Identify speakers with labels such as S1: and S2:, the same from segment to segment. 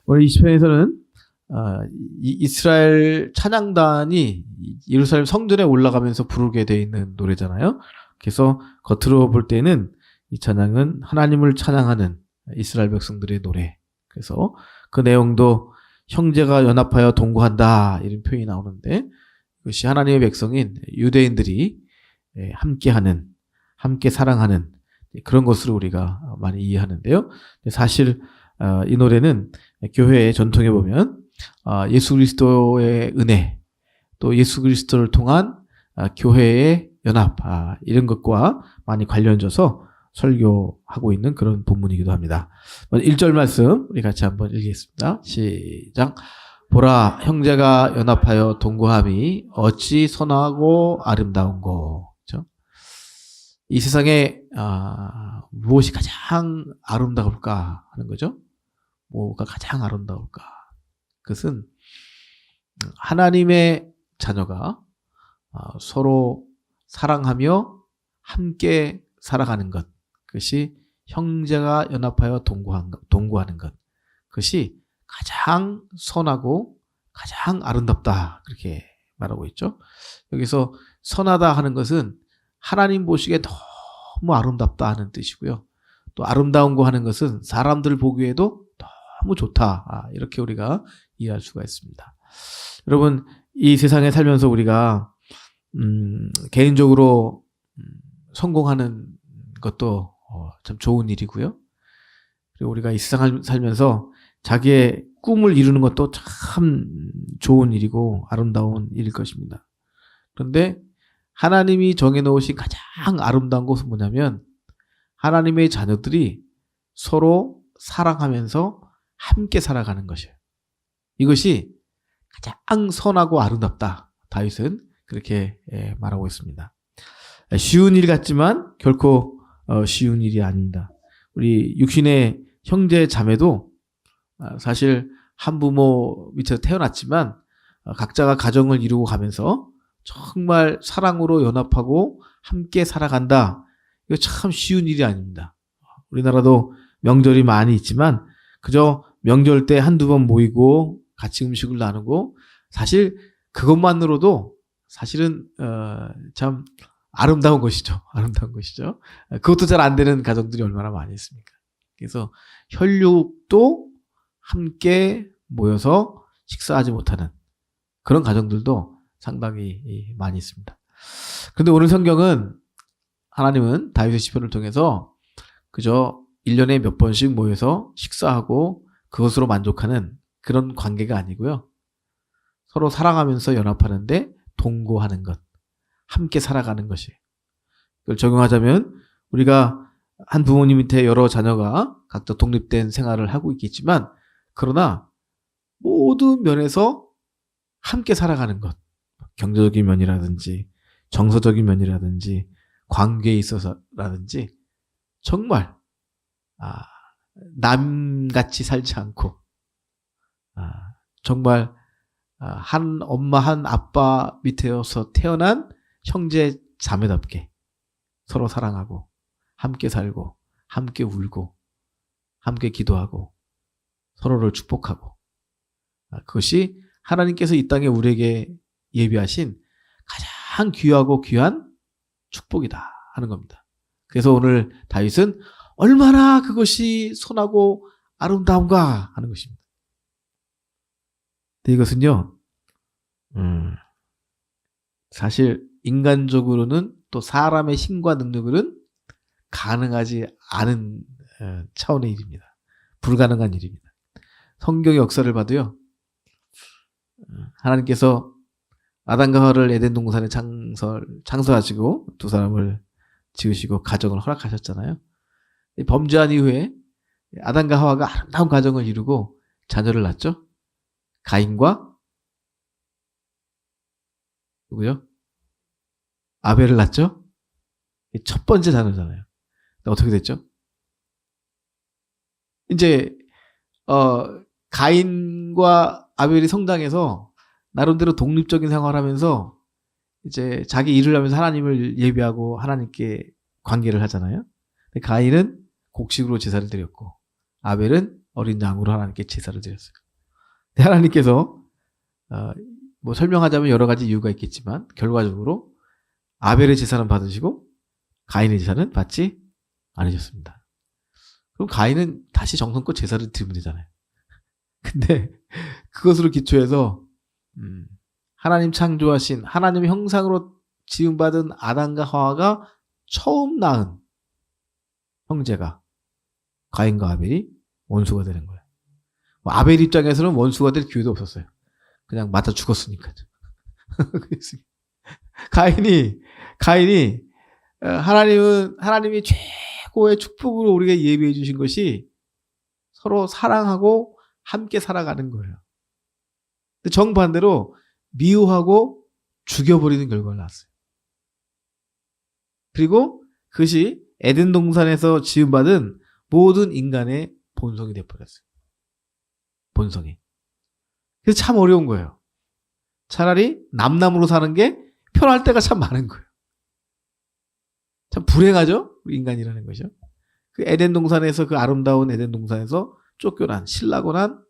S1: 오늘 이 시편에서는 이스라엘 찬양단이 예루살렘 성전에 올라가면서 부르게 되어 있는 노래잖아요. 그래서 겉으로 볼 때는 이 찬양은 하나님을 찬양하는 이스라엘 백성들의 노래. 그래서 그 내용도 형제가 연합하여 동거한다 이런 표현이 나오는데, 이것이 하나님의 백성인 유대인들이 함께하는, 함께 사랑하는 그런 것으로 우리가 많이 이해하는데요. 사실 이 노래는 교회의 전통에 보면 예수 그리스도의 은혜, 또 예수 그리스도를 통한 교회의 연합, 이런 것과 많이 관련져서 설교하고 있는 그런 본문이기도 합니다. 1절 말씀 우리 같이 한번 읽겠습니다. 시작. 보라, 형제가 연합하여 동거함이 어찌 선하고 아름다운고. 그렇죠? 이 세상에 무엇이 가장 아름다울까 하는 거죠. 뭐가 가장 아름다울까? 그것은 하나님의 자녀가 서로 사랑하며 함께 살아가는 것. 그것이 형제가 연합하여 동거하는 것. 그것이 가장 선하고 가장 아름답다. 그렇게 말하고 있죠. 여기서 선하다 하는 것은 하나님 보시기에 너무 아름답다 하는 뜻이고요. 또 아름다운 거 하는 것은 사람들 보기에도 너무 좋다. 이렇게 우리가 이해할 수가 있습니다. 여러분, 이 세상에 살면서 우리가 개인적으로 성공하는 것도 참 좋은 일이고요. 그리고 우리가 이 세상을 살면서 자기의 꿈을 이루는 것도 참 좋은 일이고 아름다운 일일 것입니다. 그런데 하나님이 정해놓으신 가장 아름다운 것은 뭐냐면 하나님의 자녀들이 서로 사랑하면서 함께 살아가는 것이에요. 이것이 가장 선하고 아름답다. 다윗은 그렇게 말하고 있습니다. 쉬운 일 같지만 결코 쉬운 일이 아닙니다. 우리 육신의 형제 자매도 사실 한 부모 밑에서 태어났지만 각자가 가정을 이루고 가면서 정말 사랑으로 연합하고 함께 살아간다. 이거 참 쉬운 일이 아닙니다. 우리나라도 명절이 많이 있지만 그저 명절 때 한두 번 모이고 같이 음식을 나누고 사실 그것만으로도 사실은 참 아름다운 것이죠. 아름다운 것이죠. 그것도 잘 안 되는 가정들이 얼마나 많이 있습니까? 그래서 혈육도 함께 모여서 식사하지 못하는 그런 가정들도 상당히 많이 있습니다. 그런데 오늘 성경은 하나님은 다윗의 시편을 통해서 그저 1년에 몇 번씩 모여서 식사하고 그것으로 만족하는 그런 관계가 아니고요. 서로 사랑하면서 연합하는데 동거하는 것, 함께 살아가는 것이. 그걸 적용하자면 우리가 한 부모님 밑에 여러 자녀가 각자 독립된 생활을 하고 있겠지만 그러나 모든 면에서 함께 살아가는 것. 경제적인 면이라든지 정서적인 면이라든지 관계에 있어서라든지 정말 남같이 살지 않고 정말 한 엄마 한 아빠 밑에서 태어난 형제 자매답게 서로 사랑하고 함께 살고 함께 울고 함께 기도하고 서로를 축복하고 그것이 하나님께서 이 땅에 우리에게 예비하신 가장 귀하고 귀한 축복이다 하는 겁니다. 그래서 오늘 다윗은 얼마나 그것이 선하고 아름다운가 하는 것입니다. 근데 이것은요, 사실 인간적으로는 또 사람의 힘과 능력으로는 가능하지 않은 차원의 일입니다. 불가능한 일입니다. 성경의 역사를 봐도요, 하나님께서 아담과 하와를 에덴 동산에 창설하시고 두 사람을 지으시고 가정을 허락하셨잖아요. 범죄한 이후에 아담과 하와가 아름다운 가정을 이루고 자녀를 낳았죠. 가인과 누구요? 아벨을 낳았죠. 첫 번째 자녀잖아요. 어떻게 됐죠? 이제 가인과 아벨이 성장해서 나름대로 독립적인 생활을 하면서 이제 자기 일을 하면서 하나님을 예배하고 하나님께 관계를 하잖아요. 근데 가인은 곡식으로 제사를 드렸고 아벨은 어린 양으로 하나님께 제사를 드렸어요. 근데 하나님께서 뭐 설명하자면 여러 가지 이유가 있겠지만 결과적으로 아벨의 제사는 받으시고 가인의 제사는 받지 않으셨습니다. 그럼 가인은 다시 정성껏 제사를 드리면 되잖아요. 근데 그것으로 기초해서 하나님 창조하신 하나님의 형상으로 지음받은 아담과 하와가 처음 낳은 형제가 가인과 아벨이 원수가 되는 거예요. 아벨 입장에서는 원수가 될 기회도 없었어요. 그냥 맞아 죽었으니까. 가인이 하나님이 최고의 축복으로 우리에게 예비해 주신 것이 서로 사랑하고 함께 살아가는 거예요. 근데 정반대로 미워하고 죽여버리는 결과가 나왔어요. 그리고 그것이 에덴 동산에서 지음받은 모든 인간의 본성이 되어버렸어요. 본성이. 그래서 참 어려운 거예요. 차라리 남남으로 사는 게 편할 때가 참 많은 거예요. 참 불행하죠? 인간이라는 것이요. 그 에덴 동산에서 그 아름다운 에덴 동산에서 쫓겨난 신라고 난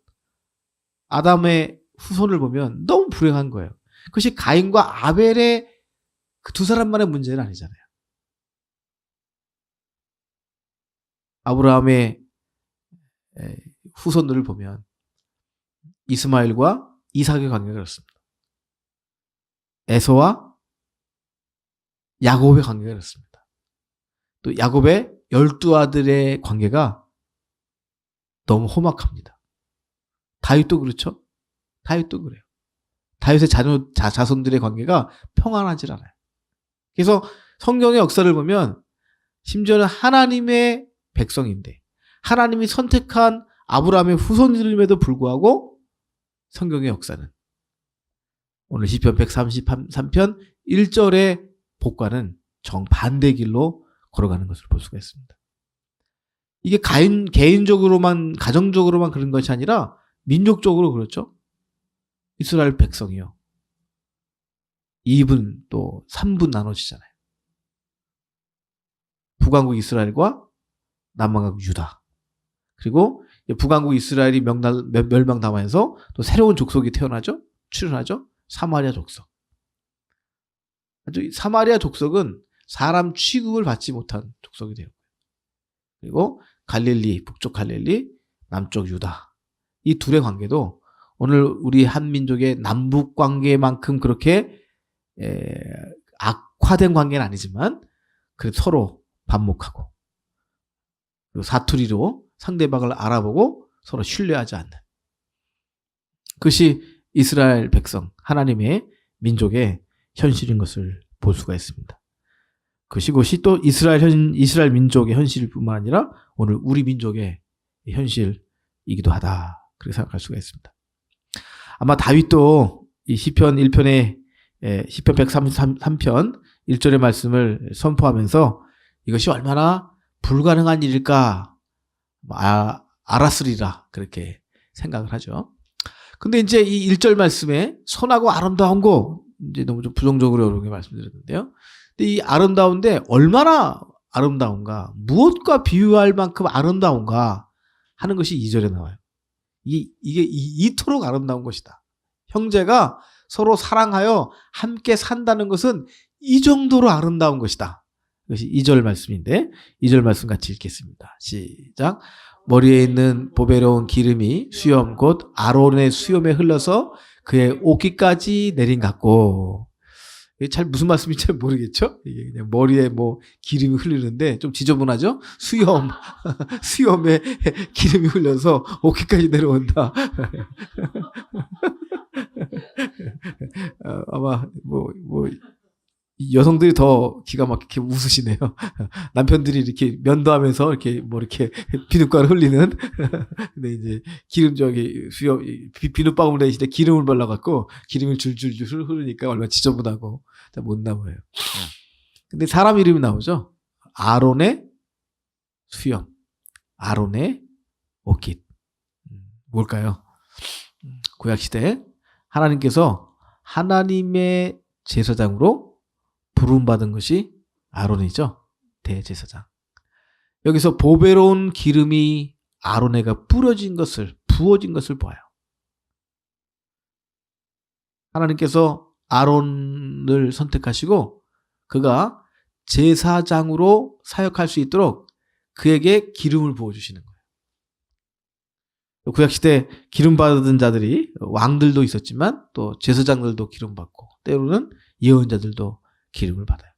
S1: 아담의 후손을 보면 너무 불행한 거예요. 그것이 가인과 아벨의 그 두 사람만의 문제는 아니잖아요. 아브라함의 후손들을 보면 이스마엘과 이삭의 관계가 그렇습니다. 에서와 야곱의 관계가 그렇습니다. 또 야곱의 12아들의 관계가 너무 험악합니다. 다윗도 그렇죠? 다윗도 그래요. 다윗의 자손들의 관계가 평안하지 않아요. 그래서 성경의 역사를 보면 심지어는 하나님의 백성인데 하나님이 선택한 아브라함의 후손들임에도 불구하고 성경의 역사는 오늘 시편 133편 1절의 복과는 정반대 길로 걸어가는 것을 볼 수가 있습니다. 이게 개인적으로만 가정적으로만 그런 것이 아니라 민족적으로 그렇죠. 이스라엘 백성이요. 2분 또 3분 나눠지잖아요. 북왕국 이스라엘과 남왕국 유다. 그리고 북왕국 이스라엘이 멸망당하면서 또 새로운 족속이 출현하죠. 사마리아 족속. 사마리아 족속은 사람 취급을 받지 못한 족속이 되었고요. 그리고 북쪽 갈릴리, 남쪽 유다. 이 둘의 관계도 오늘 우리 한민족의 남북 관계만큼 그렇게 악화된 관계는 아니지만 그래도 서로 반목하고 그리고 사투리로 상대방을 알아보고 서로 신뢰하지 않는 그것이 이스라엘 백성 하나님의 민족의 현실인 것을 볼 수가 있습니다. 그것이 또 이스라엘 민족의 현실일 뿐만 아니라 오늘 우리 민족의 현실이기도 하다 그렇게 생각할 수가 있습니다. 아마 다윗도 이 시편 1편에 시편 133편 1절의 말씀을 선포하면서 이것이 얼마나 불가능한 일일까 알았으리라 그렇게 생각을 하죠. 근데 이제 이 1절 말씀에 선하고 아름다운 거 이제 너무 좀 부정적으로 이렇게 말씀드렸는데요. 근데 이 아름다운데 얼마나 아름다운가 무엇과 비유할 만큼 아름다운가 하는 것이 2절에 나와요. 이게 이토록 아름다운 것이다. 형제가 서로 사랑하여 함께 산다는 것은 이 정도로 아름다운 것이다. 이것이 2절 말씀인데 2절 말씀 같이 읽겠습니다. 시작. 머리에 있는 보배로운 기름이 수염 곧 아론의 수염에 흘러서 그의 옷깃까지 내린 같고 잘 무슨 말씀인지 잘 모르겠죠? 이게 그냥 머리에 뭐 기름이 흐르는데 좀 지저분하죠? 수염에 기름이 흘려서 옷깃까지 내려온다. 아마 여성들이 더 기가 막히게 웃으시네요. 남편들이 이렇게 면도하면서 이렇게 비눗가루 흘리는. 근데 이제 수염 비눗방울 대신에 기름을 발라갖고 기름이 줄줄줄 흐르니까 얼마나 지저분하고 못 나와요. 근데 사람 이름이 나오죠. 아론의 수염, 아론의 옷깃. 뭘까요? 구약 시대 하나님께서 하나님의 제사장으로 부름받은 것이 아론이죠. 대제사장. 여기서 보배로운 기름이 아론에게 부어진 것을 봐요. 하나님께서 아론을 선택하시고 그가 제사장으로 사역할 수 있도록 그에게 기름을 부어주시는 거예요. 구약시대 기름 받은 자들이 왕들도 있었지만 또 제사장들도 기름 받고 때로는 예언자들도 기름을 받아요.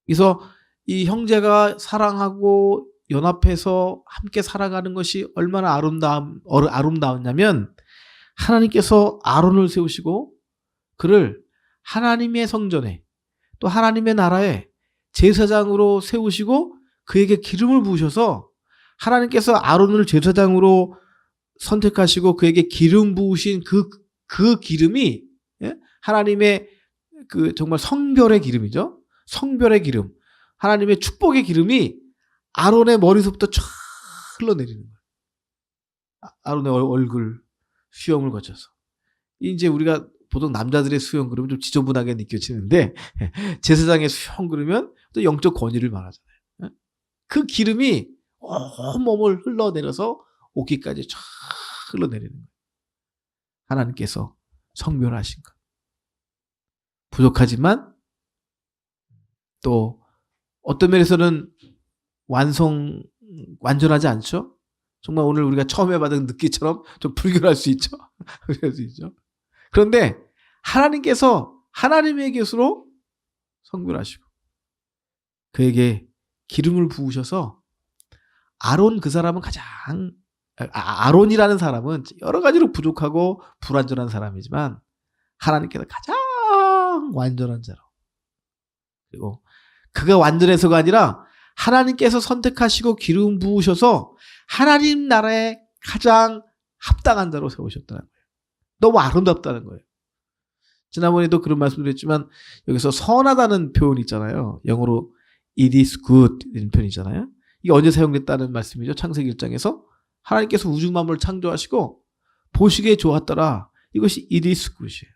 S1: 그래서 이 형제가 사랑하고 연합해서 함께 살아가는 것이 얼마나 아름다웠냐면 하나님께서 아론을 세우시고 그를 하나님의 성전에 또 하나님의 나라에 제사장으로 세우시고 그에게 기름을 부으셔서 하나님께서 아론을 제사장으로 선택하시고 그에게 기름 부으신 그 기름이 하나님의 그 정말 성별의 기름이죠. 성별의 기름. 하나님의 축복의 기름이 아론의 머리서부터 쫙 흘러내리는 거예요. 아론의 얼굴 수염을 거쳐서. 이제 우리가 보통 남자들의 수염 그러면 좀 지저분하게 느껴지는데 제사장의 수염 그러면 또 영적 권위를 말하잖아요. 그 기름이 온몸을 흘러내려서 옷깃까지 쫙 흘러내리는 거예요. 하나님께서 성별하신 것. 부족하지만 또 어떤 면에서는 완전하지 않죠? 정말 오늘 우리가 처음에 받은 느끼처럼 좀 불결할 수 있죠. 그럴 수 있죠. 그런데 하나님께서 하나님의 것으로 성별하시고 그에게 기름을 부으셔서 아론 그 사람은 아론이라는 사람은 여러 가지로 부족하고 불완전한 사람이지만 하나님께서 가장 완전한 자로 그리고 그가 완전해서가 아니라 하나님께서 선택하시고 기름 부으셔서 하나님 나라에 가장 합당한 자로 세우셨다는 거예요. 너무 아름답다는 거예요. 지난번에도 그런 말씀드렸지만 여기서 선하다는 표현이 있잖아요. 영어로 it is good 이런 표현이잖아요. 이게 언제 사용됐다는 말씀이죠. 창세기 1장에서 하나님께서 우주 만물을 창조하시고 보시기에 좋았더라. 이것이 it is good이에요.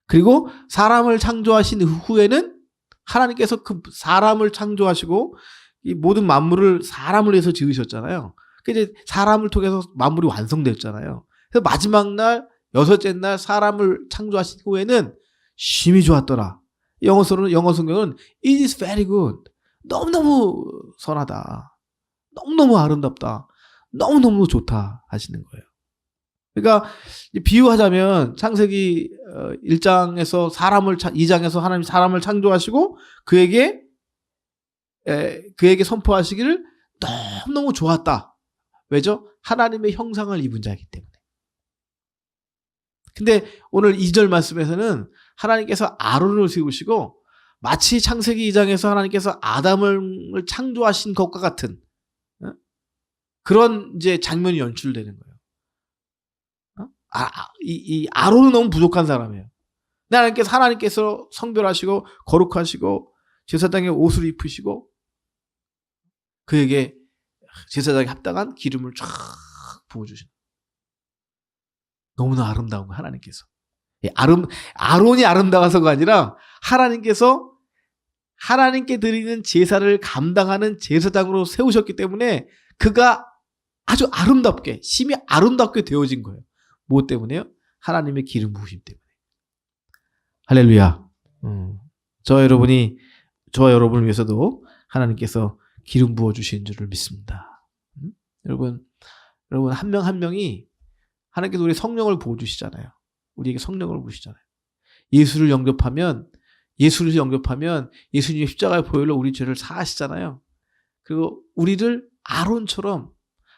S1: 그리고 사람을 창조하신 후에는 하나님께서 그 사람을 창조하시고 이 모든 만물을 사람을 위해서 지으셨잖아요. 이제 사람을 통해서 만물이 완성됐잖아요. 그래서 마지막 날 여섯째 날 사람을 창조하신 후에는 심히 좋았더라. 영어 성경은 it is very good. 너무너무 선하다. 너무너무 아름답다. 너무너무 좋다 하시는 거예요. 그러니까 비유하자면 창세기 1장에서 2장에서 하나님 사람을 창조하시고 그에게 선포하시기를 너무너무 좋았다. 왜죠? 하나님의 형상을 입은 자이기 때문에. 근데 오늘 2절 말씀에서는 하나님께서 아론을 세우시고 마치 창세기 2장에서 하나님께서 아담을 창조하신 것과 같은 그런 이제 장면이 연출되는 거예요. 이 아론은 너무 부족한 사람이에요. 하나님께서 성별하시고 거룩하시고 제사장의 옷을 입히시고 그에게 제사장에 합당한 기름을 쫙 부어주신 너무나 아름다운 거예요. 하나님께서. 아론이 아름다워서가 아니라 하나님께서 하나님께 드리는 제사를 감당하는 제사장으로 세우셨기 때문에 그가 아주 아름답게 심히 아름답게 되어진 거예요. 무엇 때문에요? 하나님의 기름 부으심 때문에. 할렐루야. 저와 여러분을 위해서도 하나님께서 기름 부어주신 줄을 믿습니다. 여러분 한 명 한 명이 하나님께서 우리 성령을 부어주시잖아요. 우리에게 성령을 부으시잖아요. 예수를 영접하면 예수님의 십자가의 보혈로 우리 죄를 사하시잖아요. 그리고 우리를 아론처럼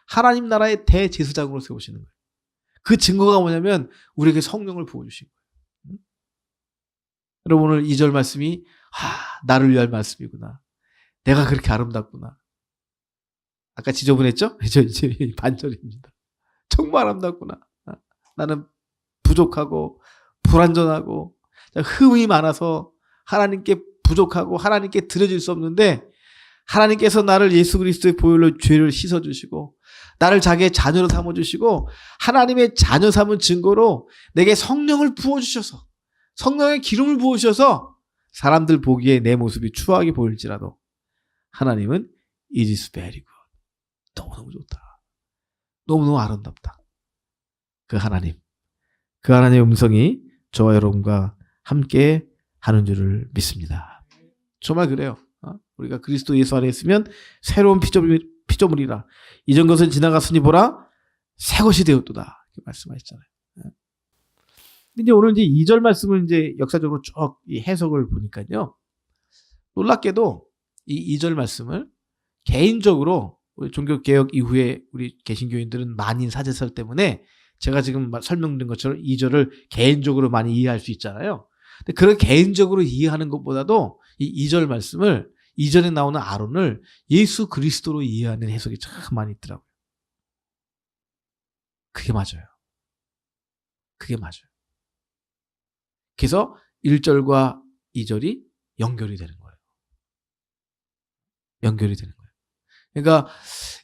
S1: 하나님 나라의 대제사장으로 세우시는 거예요. 그 증거가 뭐냐면 우리에게 성령을 부어주신 거예요. 여러분 오늘 2절 말씀이 나를 위한 말씀이구나. 내가 그렇게 아름답구나. 아까 지저분했죠? 이제 반절입니다. 정말 아름답구나. 나는 부족하고 불완전하고 흠이 많아서 하나님께 부족하고 하나님께 드려질 수 없는데 하나님께서 나를 예수 그리스도의 보혈로 죄를 씻어주시고 나를 자기의 자녀로 삼아주시고 하나님의 자녀 삼은 증거로 내게 성령을 부어주셔서 성령의 기름을 부으셔서 사람들 보기에 내 모습이 추하게 보일지라도 하나님은 it is very good. 너무너무 좋다. 너무너무 아름답다. 그 하나님의 음성이 저와 여러분과 함께 하는 줄을 믿습니다. 정말 그래요. 우리가 그리스도 예수 안에 있으면 새로운 피조물이라. 이전 것은 지나갔으니 보라 새 것이 되었도다. 이렇게 말씀하셨잖아요. 근데 오늘 이제 2절 말씀을 이제 역사적으로 쭉 이 해석을 보니까요. 놀랍게도 이 2절 말씀을 개인적으로 우리 종교개혁 이후에 우리 개신교인들은 만인 사제설 때문에 제가 지금 설명드린 것처럼 2절을 개인적으로 많이 이해할 수 있잖아요. 근데 그런 개인적으로 이해하는 것보다도 이 2절 말씀을 2절에 나오는 아론을 예수 그리스도로 이해하는 해석이 참 많이 있더라고요. 그게 맞아요. 그게 맞아요. 그래서 1절과 2절이 연결이 되는 거예요. 연결이 되는 거예요. 그러니까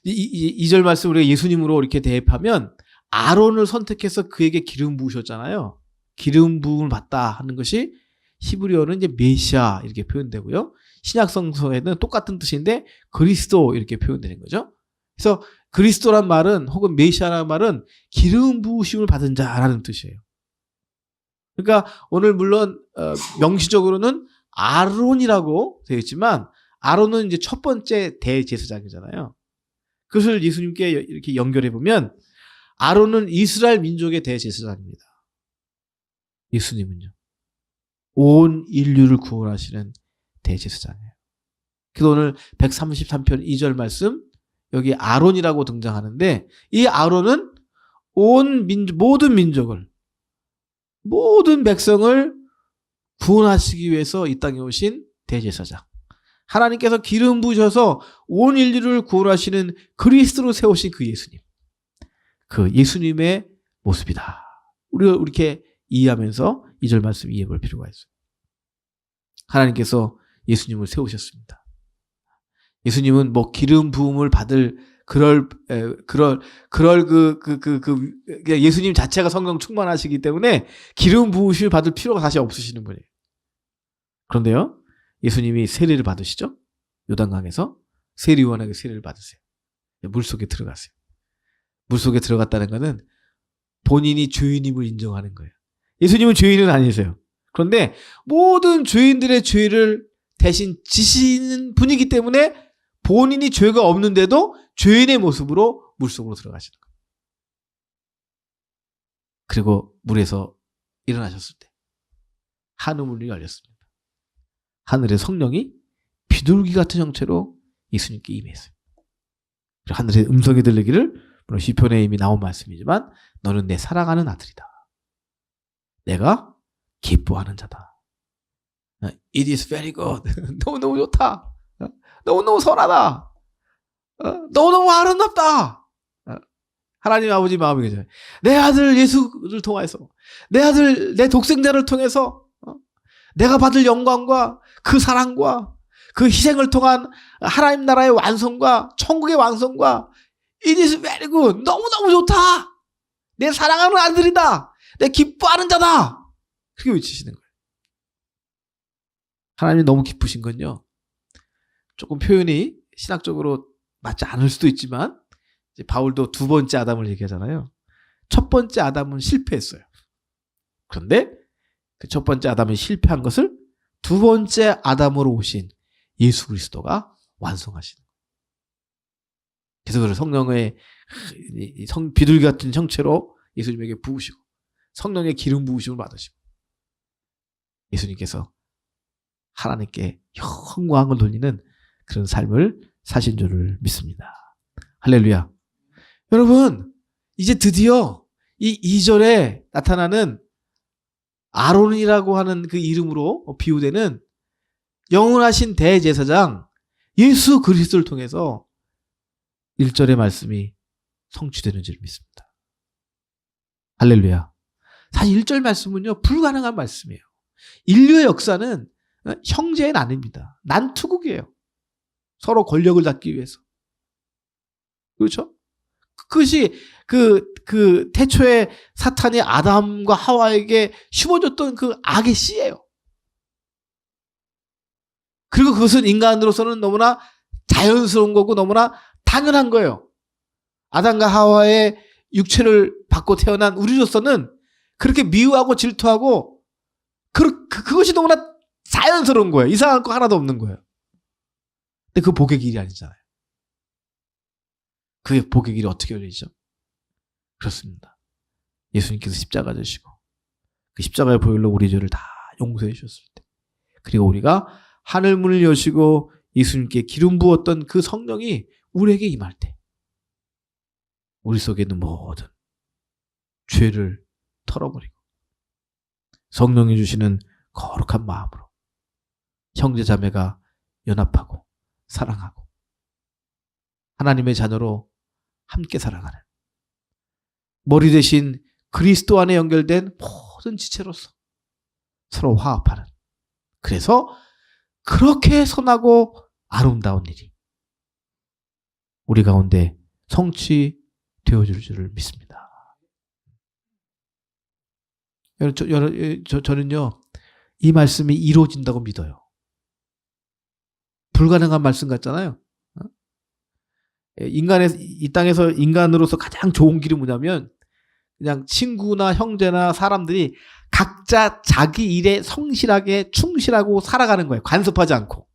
S1: 2절 말씀 우리가 예수님으로 이렇게 대입하면 아론을 선택해서 그에게 기름 부으셨잖아요. 기름 부음을 받다 하는 것이 히브리어는 이제 메시아 이렇게 표현되고요. 신약 성서에는 똑같은 뜻인데 그리스도 이렇게 표현되는 거죠. 그래서 그리스도란 말은 혹은 메시아라는 말은 기름 부으심을 받은 자라는 뜻이에요. 그러니까 오늘 물론 명시적으로는 아론이라고 되어 있지만 아론은 이제 첫 번째 대제사장이잖아요. 그것을 예수님께 이렇게 연결해 보면 아론은 이스라엘 민족의 대제사장입니다. 예수님은요. 온 인류를 구원하시는 대제사장이에요. 그래서 오늘 133편 2절 말씀 여기 아론이라고 등장하는데 이 아론은 모든 민족을 모든 백성을 구원하시기 위해서 이 땅에 오신 대제사장. 하나님께서 기름 부으셔서 온 인류를 구원하시는 그리스도로 세우신 그 예수님. 그 예수님의 모습이다. 우리가 이렇게 이해하면서 2절 말씀 이해해 볼 필요가 있어요. 하나님께서 예수님을 세우셨습니다. 예수님은 뭐 기름 부음을 받을 예수님 자체가 성령 충만하시기 때문에 기름 부으심을 받을 필요가 사실 없으시는 분이에요. 그런데요, 예수님이 세례를 받으시죠? 요단강에서 세리요한에게 세례를 받으세요. 물속에 들어가세요. 물속에 들어갔다는 것은 본인이 죄인임을 인정하는 거예요. 예수님은 죄인은 아니세요. 그런데 모든 죄인들의 죄를 대신 지시는 분이기 때문에 본인이 죄가 없는데도 죄인의 모습으로 물속으로 들어가시는 거예요. 그리고 물에서 일어나셨을 때 하늘문이 열렸습니다. 하늘의 성령이 비둘기 같은 형체로 예수님께 임했어요. 그리고 하늘의 음성이 들리기를, 물론 시편에 이미 나온 말씀이지만 너는 내 사랑하는 아들이다. 내가 기뻐하는 자다. It is very good. 너무너무 좋다. 너무너무 선하다. 너무너무 아름답다. 하나님 아버지 마음이 계셔요. 내 아들 예수를 통해서, 내 아들, 내 독생자를 통해서 내가 받을 영광과 그 사랑과 그 희생을 통한 하나님 나라의 완성과 천국의 완성과 It is very good. 너무너무 좋다. 내 사랑하는 아들이다. 내 기뻐하는 자다. 그렇게 외치시는 거예요. 하나님이 너무 기쁘신 건요, 조금 표현이 신학적으로 맞지 않을 수도 있지만 이제 바울도 두 번째 아담을 얘기하잖아요. 첫 번째 아담은 실패했어요. 그런데 그 첫 번째 아담이 실패한 것을 두 번째 아담으로 오신 예수 그리스도가 완성하시는 거예요. 그래서 그를 성령의 비둘기 같은 형체로 예수님에게 부으시고 성령의 기름 부으심을 받으시고 예수님께서 하나님께 영광을 돌리는 그런 삶을 사신 줄을 믿습니다. 할렐루야. 여러분, 이제 드디어 이 2절에 나타나는 아론이라고 하는 그 이름으로 비유되는 영원하신 대제사장 예수 그리스도를 통해서 1절의 말씀이 성취되는 줄 믿습니다. 할렐루야. 사실 1절 말씀은요, 불가능한 말씀이에요. 인류의 역사는 형제의 난입니다. 난투극이에요. 서로 권력을 잡기 위해서. 그렇죠? 그것이 태초에 사탄이 아담과 하와에게 심어줬던 그 악의 씨예요. 그리고 그것은 인간으로서는 너무나 자연스러운 거고 너무나 당연한 거예요. 아담과 하와의 육체를 받고 태어난 우리로서는 그렇게 미워하고 질투하고 그것이 너무나 자연스러운 거예요. 이상한 거 하나도 없는 거예요. 근데 그 복의 길이 아니잖아요. 그 복의 길이 어떻게 열리죠? 그렇습니다. 예수님께서 십자가 지시고 그 십자가의 보혈로 우리 죄를 다 용서해 주셨을 때, 그리고 우리가 하늘 문을 여시고 예수님께 기름 부었던 그 성령이 우리에게 임할 때, 우리 속에 있는 모든 죄를 털어버리고 성령이 주시는 거룩한 마음으로 형제 자매가 연합하고 사랑하고 하나님의 자녀로 함께 살아가는, 머리 대신 그리스도 안에 연결된 모든 지체로서 서로 화합하는, 그래서 그렇게 선하고 아름다운 일이 우리 가운데 성취되어질 줄을 믿습니다. 저는요, 이 말씀이 이루어진다고 믿어요. 불가능한 말씀 같잖아요. 이 땅에서 인간으로서 가장 좋은 길이 뭐냐면, 그냥 친구나 형제나 사람들이 각자 자기 일에 성실하게 충실하고 살아가는 거예요. 간섭하지 않고.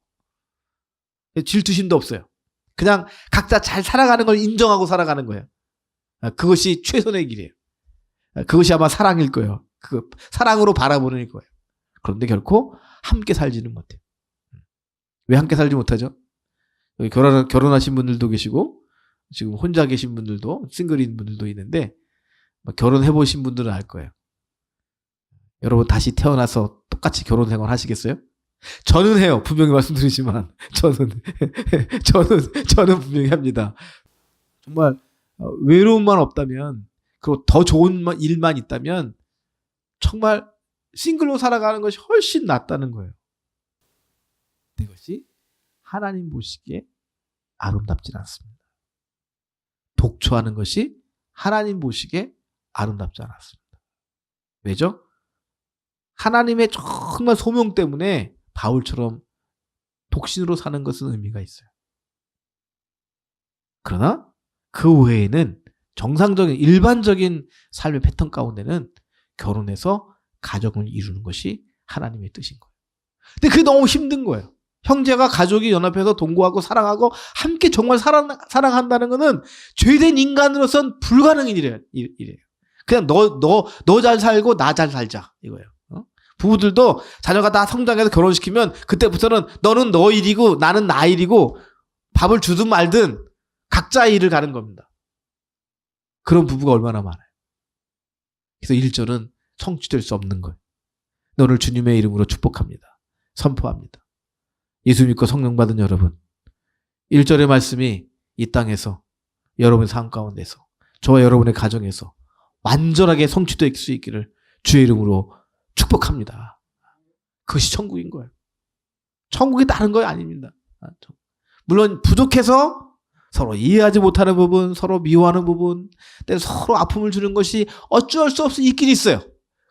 S1: 질투심도 없어요. 그냥 각자 잘 살아가는 걸 인정하고 살아가는 거예요. 그것이 최선의 길이에요. 그것이 아마 사랑일 거예요. 그 사랑으로 바라보는 거예요. 그런데 결코 함께 살지는 못해요. 왜 함께 살지 못하죠? 여기 결혼하신 분들도 계시고 지금 혼자 계신 분들도, 싱글인 분들도 있는데, 결혼해보신 분들은 알 거예요. 여러분 다시 태어나서 똑같이 결혼 생활 하시겠어요? 저는 해요. 분명히 말씀드리지만 저는 분명히 합니다. 정말 외로움만 없다면, 그리고 더 좋은 일만 있다면 정말 싱글로 살아가는 것이 훨씬 낫다는 거예요. 이것이 하나님 보시기에 아름답지 않습니다. 독초하는 것이 하나님 보시기에 아름답지 않았습니다. 왜죠? 하나님의 정말 소명 때문에 바울처럼 독신으로 사는 것은 의미가 있어요. 그러나 그 외에는 정상적인 일반적인 삶의 패턴 가운데는 결혼해서 가정을 이루는 것이 하나님의 뜻인 거예요. 근데 그게 너무 힘든 거예요. 형제가 가족이 연합해서 동거하고 사랑하고 함께 정말 사랑한다는 것은 죄된 인간으로선 불가능한 일이에요. 그냥 너 잘 살고 나 잘 살자 이거예요. 부부들도 자녀가 다 성장해서 결혼시키면 그때부터는 너는 너 일이고 나는 나 일이고, 밥을 주든 말든 각자의 일을 가는 겁니다. 그런 부부가 얼마나 많아요. 그래서 1절은 성취될 수 없는 거예요. 너를 주님의 이름으로 축복합니다. 선포합니다. 예수 믿고 성령 받은 여러분, 1절의 말씀이 이 땅에서 여러분의 삶 가운데서 저와 여러분의 가정에서 완전하게 성취될 수 있기를 주의 이름으로 축복합니다. 그것이 천국인 거예요. 천국이 다른 거 아닙니다. 물론 부족해서 서로 이해하지 못하는 부분, 서로 미워하는 부분, 서로 아픔을 주는 것이 어쩔 수 없이 있긴 있어요.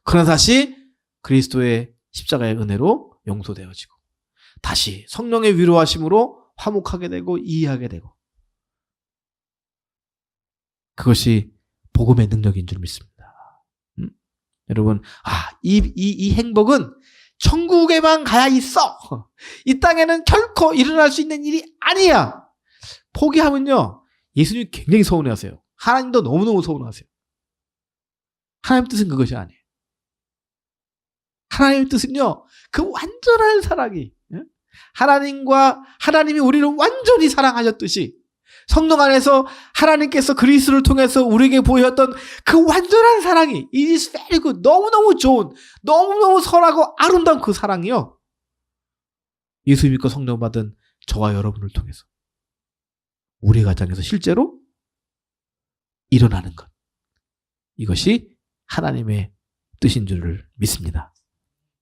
S1: 그러나 다시 그리스도의 십자가의 은혜로 용서되어지고 다시 성령의 위로하심으로 화목하게 되고 이해하게 되고, 그것이 복음의 능력인 줄 믿습니다. 여러분, 이 행복은 천국에만 가야 있어. 이 땅에는 결코 일어날 수 있는 일이 아니야. 포기하면요, 예수님 굉장히 서운해하세요. 하나님도 너무너무 서운하세요. 하나님 뜻은 그것이 아니에요. 하나님의 뜻은요, 그 완전한 사랑이, 하나님이 우리를 완전히 사랑하셨듯이 성령 안에서 하나님께서 그리스도를 통해서 우리에게 보였던 그 완전한 사랑이, it is very good, 너무너무 좋은, 너무너무 선하고 아름다운 그 사랑이요, 예수 믿고 성령 받은 저와 여러분을 통해서 우리 가정에서 실제로 일어나는 것, 이것이 하나님의 뜻인 줄을 믿습니다.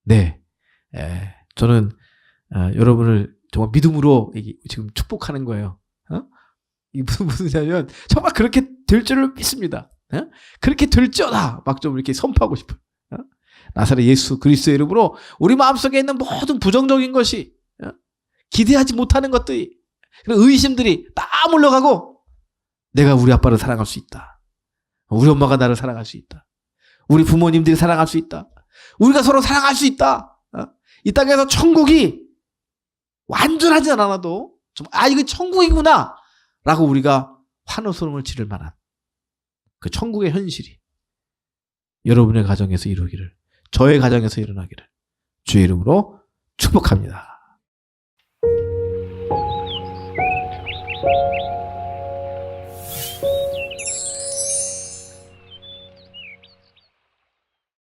S1: 네, 저는 여러분을 정말 믿음으로 지금 축복하는 거예요. 이게 무슨 뜻이냐면, 정말 그렇게 될 줄을 믿습니다. 그렇게 될지어다 막 좀 이렇게 선포하고 싶어요. 나사렛 예수 그리스도의 이름으로 우리 마음속에 있는 모든 부정적인 것이, 기대하지 못하는 것들이, 의심들이 다 물러가고 내가 우리 아빠를 사랑할 수 있다. 우리 엄마가 나를 사랑할 수 있다. 우리 부모님들이 사랑할 수 있다. 우리가 서로 사랑할 수 있다. 이 땅에서 천국이 완전하지 않아도 좀, 이거 천국이구나 라고 우리가 환호성을 지를 만한 그 천국의 현실이 여러분의 가정에서 이루기를, 저의 가정에서 일어나기를 주의 이름으로 축복합니다.